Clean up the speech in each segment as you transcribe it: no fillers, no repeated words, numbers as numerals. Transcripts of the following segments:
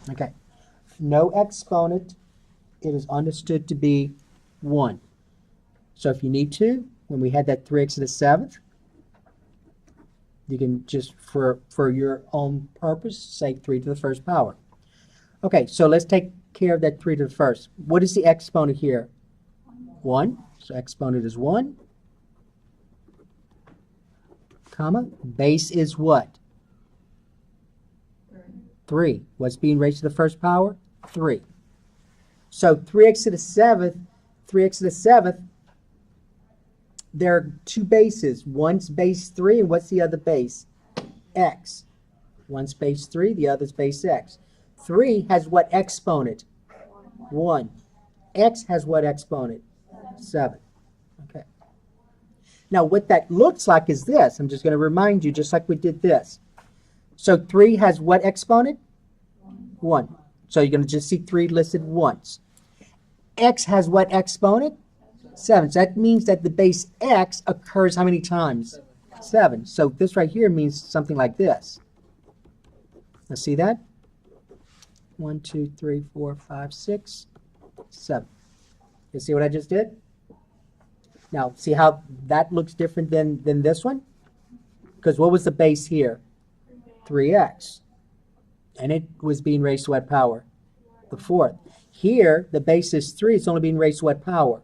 Okay. No exponent, it is understood to be 1. So if you need to, when we had that 3x to the 7th, you can just, for your own purpose, say 3 to the first power. Okay, so let's take care of that 3 to the first. What is the exponent here? 1. So exponent is 1, comma. Base is what? 3. What's being raised to the first power? 3. So 3x to the 7th, 3x to the 7th, there are two bases. One's base 3, and what's the other base? X. One's base 3, the other's base x. 3 has what exponent? 1. X has what exponent? 7. Okay. Now what that looks like is this. I'm just going to remind you, just like we did this. So 3 has what exponent? 1. So you're going to just see 3 listed once. X has what exponent? 7. So that means that the base x occurs how many times? 7. So this right here means something like this. Now see that? 1, 2, 3, 4, 5, 6, 7. You see what I just did? Now see how that looks different than this one? Because what was the base here? 3x. And it was being raised to what power? The 4th. Here, the base is 3. It's only being raised to what power?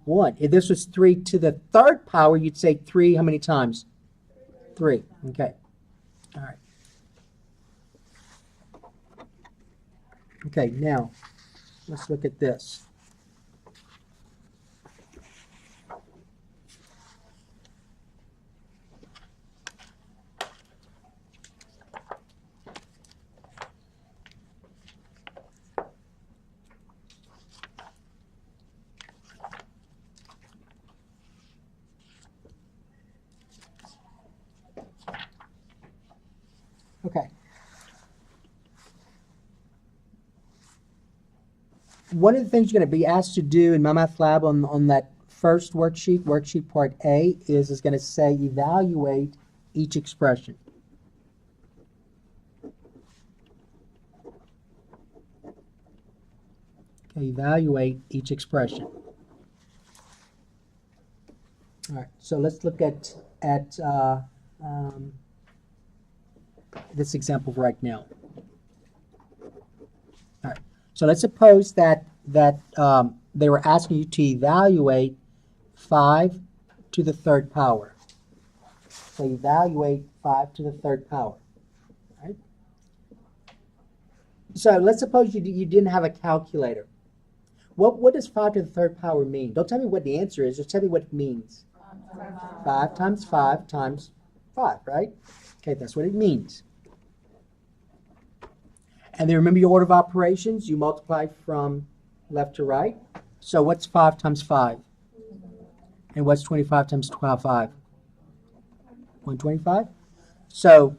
1. If this was 3 to the 3rd power, you'd say 3 how many times? 3. Okay. All right. Okay, now, let's look at this. Okay. One of the things you're going to be asked to do in my math lab on that first worksheet, worksheet part A, is going to say evaluate each expression. Okay, evaluate each expression. All right, so let's look at this example right now. All right. So let's suppose that they were asking you to evaluate 5 to the 3rd power. So evaluate 5 to the 3rd power. Right? So let's suppose you didn't have a calculator. What does 5 to the 3rd power mean? Don't tell me what the answer is. Just tell me what it means. 5 times 5 times 5, right? Okay, that's what it means. And then remember your order of operations. You multiply from left to right. So what's 5 times 5? And what's 25 times 5? 125? So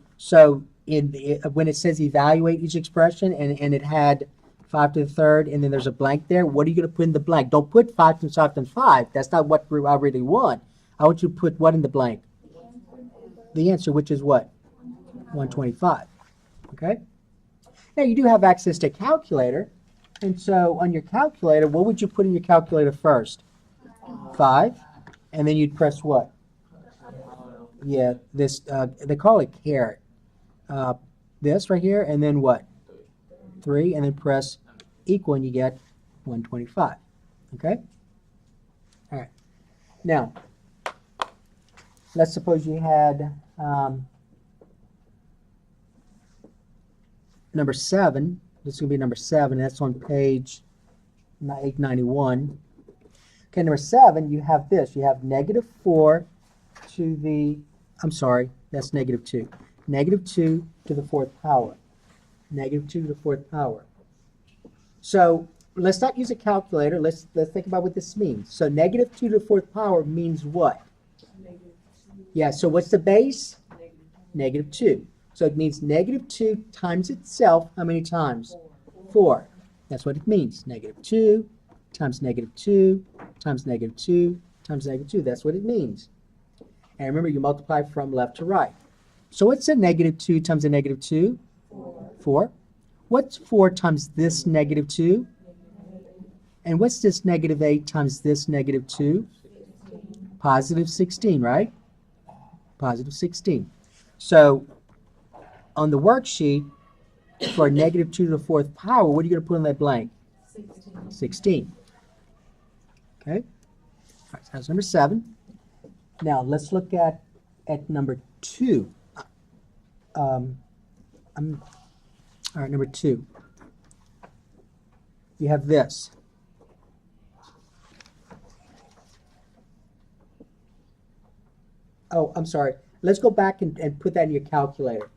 when it says evaluate each expression and it had 5 to the 3rd and then there's a blank there, what are you going to put in the blank? Don't put 5 times 5 times 5. That's not what I really want. I want you to put what in the blank? The answer, which is what? 125. Okay? Now, you do have access to a calculator, and so on your calculator, what would you put in your calculator first? 5, and then you'd press what? Yeah, this, they call it caret. This right here, and then what? 3, and then press equal, and you get 125. Okay? All right. Now, let's suppose you had number 7. This is going to be number 7. That's on page 891. Okay, number 7, you have this. You have negative 4 to the, I'm sorry, that's negative 2. Negative 2 to the 4th power. Negative 2 to the 4th power. So let's not use a calculator. Let's think about what this means. So negative 2 to the 4th power means what? Yeah, so what's the base? Negative 2. So it means negative 2 times itself how many times? 4. That's what it means. Negative 2 times negative 2 times negative 2 times negative 2. That's what it means. And remember, you multiply from left to right. So what's a negative 2 times a negative 2? 4. What's 4 times this negative 2? And what's this negative 8 times this negative 2? Positive 16, right? Positive 16. So on the worksheet, for negative 2 to the 4th power, what are you going to put in that blank? 16. Okay? All right, so that's number 7. Now let's look at number 2. All right, number 2. You have this. Oh, I'm sorry. Let's go back and put that in your calculator.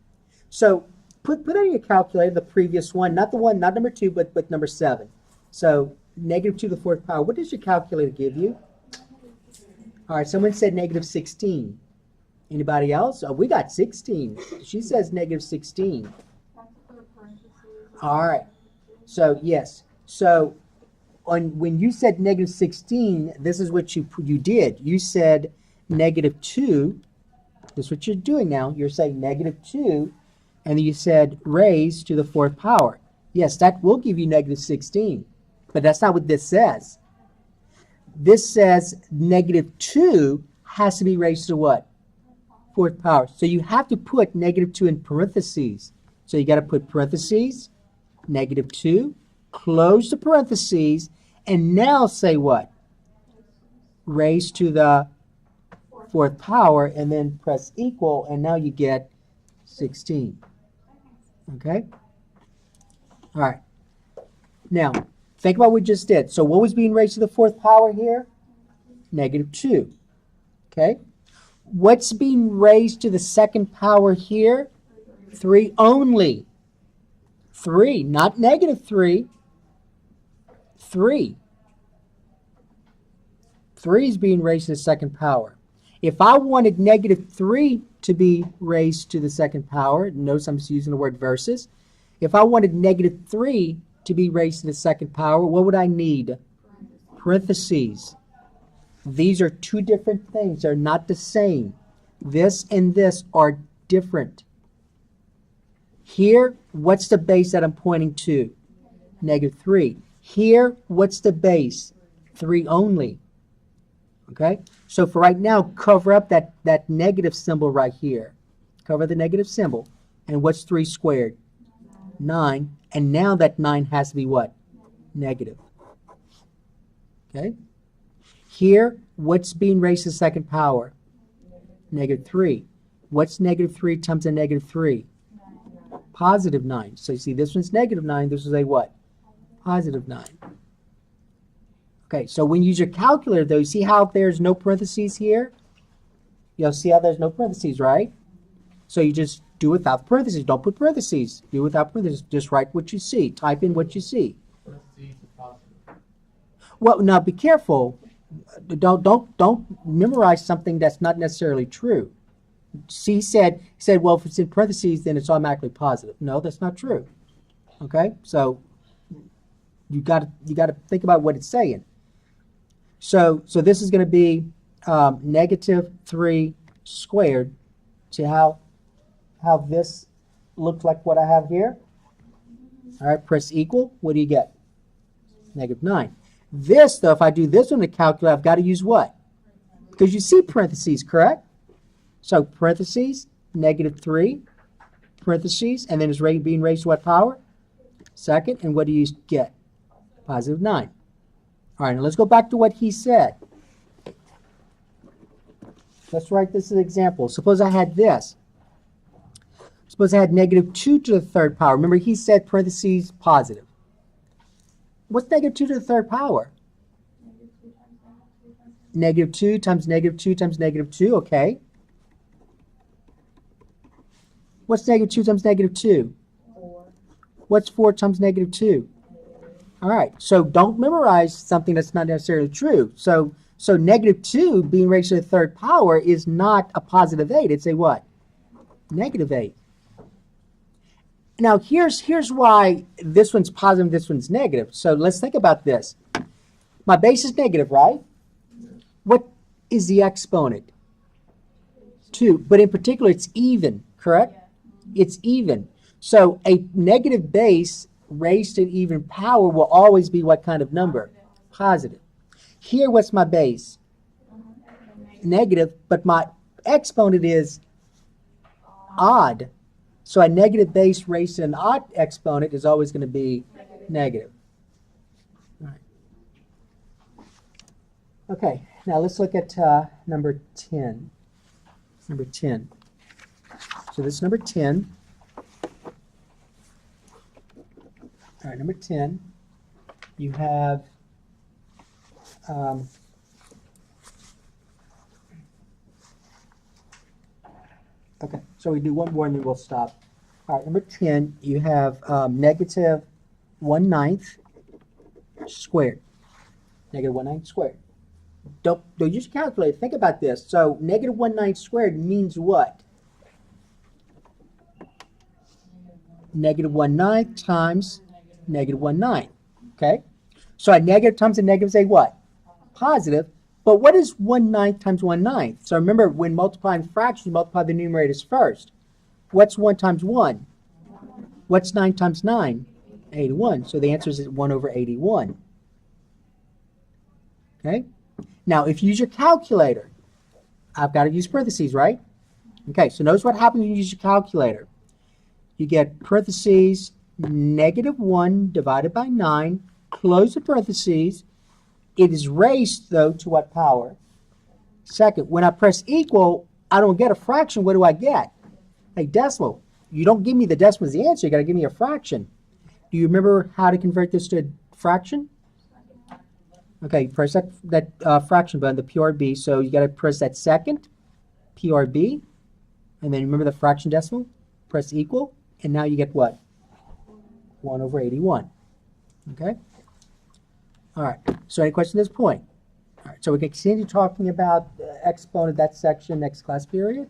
So put that in your calculator, the previous one, not number 2, but number 7. So negative 2 to the 4th power. What does your calculator give you? All right, someone said negative 16. Anybody else? Oh, we got 16. She says negative 16. All right. So, yes. So, when you said negative 16, this is what you did. You said negative 2. This is what you're doing now. You're saying negative 2, and then you said raised to the 4th power. Yes, that will give you negative 16, but that's not what this says. This says negative 2 has to be raised to what? 4th power. So you have to put negative 2 in parentheses. So you got to put parentheses, negative 2, close the parentheses, and now say what? Raised to the 4th power, and then press equal, and now you get 16. Okay? All right. Now, think about what we just did. So what was being raised to the 4th power here? Negative 2. Okay? What's being raised to the 2nd power here? 3 only. 3, not negative 3. 3. 3 is being raised to the 2nd power. If I wanted negative 3 to be raised to the 2nd power, notice I'm using the word versus. If I wanted negative 3 to be raised to the 2nd power, what would I need? Parentheses. These are two different things. They're not the same. This and this are different. Here, what's the base that I'm pointing to? Negative 3. Here, what's the base? 3 only. Okay? So for right now, cover up that negative symbol right here. Cover the negative symbol. And what's 3 squared? 9. And now that 9 has to be what? Negative. Okay? Here, what's being raised to the 2nd power? Negative 3. What's negative 3 times a negative 3? Positive 9. So you see, this one's negative 9. This is a what? Positive 9. Okay, so when you use your calculator, though, you see how there's no parentheses here? You'll see how there's no parentheses, right? So you just do without parentheses. Don't put parentheses. Do without parentheses. Just write what you see. Type in what you see. Well, now be careful. Don't memorize something that's not necessarily true. He said, well, if it's in parentheses, then it's automatically positive. No, that's not true. Okay, so you got to think about what it's saying. So this is going to be negative 3 squared. See how this looks like what I have here? All right, press equal. What do you get? Negative 9. This, though, if I do this on the calculator, I've got to use what? Because you see parentheses, correct? So parentheses, negative 3, parentheses, and then it's being raised to what power? 2nd, and what do you get? Positive 9. All right, now let's go back to what he said. Let's write this as an example. Suppose I had this. Suppose I had negative 2 to the 3rd power. Remember, he said parentheses positive. What's negative 2 to the 3rd power? Negative 2 times negative 2 times negative 2, okay. What's negative 2 times negative 2? 4. What's 4 times negative 2? All right, so don't memorize something that's not necessarily true. So negative 2 being raised to the 3rd power is not a positive 8. It's a what? Negative 8. Now, here's why this one's positive, this one's negative. So let's think about this. My base is negative, right? What is the exponent? 2. But in particular, it's even, correct? It's even. So a negative base raised to an even power will always be what kind of number? Positive. Here, what's my base? Negative, but my exponent is odd. So a negative base raised to an odd exponent is always going to be negative. All right. Okay, now let's look at number 10. Number 10. So this is number 10. All right, number 10. You have okay, so we do one more and then we'll stop. All right, number 10, you have negative 1/9 squared. Negative 1/9 squared. Don't use your calculator. Think about this. So negative 1/9 squared means what? Negative 1/9 times negative 1/9. Okay? So a negative times a negative is a what? Positive. But what is 1/9 times 1/9? So remember, when multiplying fractions, multiply the numerators first. What's 1 times 1? What's 9 times 9? 81. So the answer is 1 over 81. Okay? Now, if you use your calculator, I've got to use parentheses, right? Okay, so notice what happens when you use your calculator. You get parentheses, negative 1 divided by 9, close the parentheses. It is raised, though, to what power? Second, when I press equal, I don't get a fraction. What do I get? A decimal. You don't give me the decimal as the answer. You got to give me a fraction. Do you remember how to convert this to a fraction? Okay, press that fraction button, the PRB. So you got to press that second PRB, and then remember the fraction decimal. Press equal, and now you get what? 1 over 81. Okay. All right. So any questions at this point? All right. So we can continue talking about exponent that section next class period.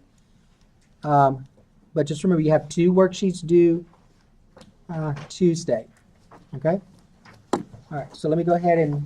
But just remember, you have 2 worksheets due Tuesday. Okay. All right. So let me go ahead and